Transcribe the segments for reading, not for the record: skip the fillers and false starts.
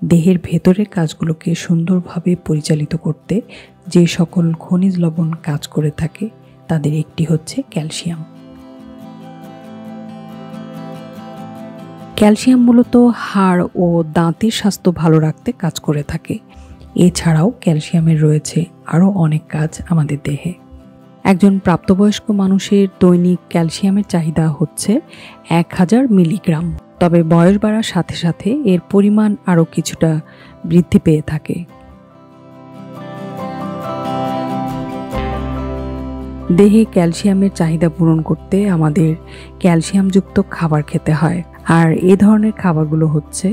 দেহের ভেতরের কাজগুলোকে সুন্দরভাবে পরিচালিত করতে যে সকল খনিজ লবণ কাজ করে থাকে তাদের একটি হচ্ছে ক্যালসিয়াম। ক্যালসিয়াম মূলত হাড় ও দাঁতের স্বাস্থ্য ভালো রাখতে কাজ করে থাকে। এছাড়াও ক্যালসিয়ামের রয়েছে আরও অনেক কাজ আমাদের দেহে। একজন প্রাপ্তবয়স্ক মানুষের দৈনিক ক্যালসিয়ামের চাহিদা হচ্ছে 1000 মিলিগ্রাম। তবে বয়স বাড়ার সাথে সাথে এর পরিমাণ আরও কিছুটা বৃদ্ধি পেয়ে থাকে। দেহে ক্যালসিয়ামের চাহিদা পূরণ করতে আমাদের ক্যালসিয়ামযুক্ত খাবার খেতে হয়, আর এ ধরনের খাবারগুলো হচ্ছে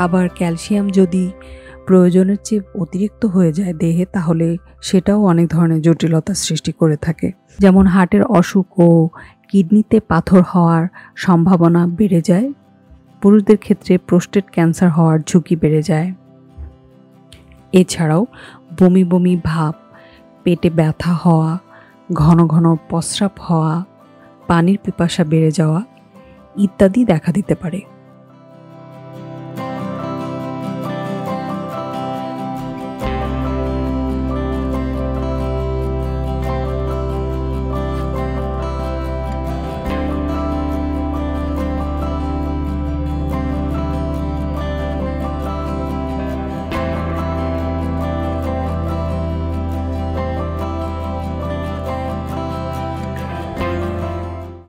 আবার ক্যালসিয়াম যদি প্রয়োজনের চেয়ে অতিরিক্ত হয়ে যায় দেহে, তাহলে সেটাও অনেক ধরনের জটিলতা সৃষ্টি করে থাকে। যেমন হার্টের অসুখ ও কিডনিতে পাথর হওয়ার সম্ভাবনা বেড়ে যায়। পুরুষদের ক্ষেত্রে প্রোস্টেট ক্যান্সার হওয়ার ঝুঁকি বেড়ে যায়। এছাড়াও বমি বমি ভাব, পেটে ব্যথা হওয়া, ঘন ঘন প্রস্রাব হওয়া, পানির পিপাসা বেড়ে যাওয়া ইত্যাদি দেখা দিতে পারে।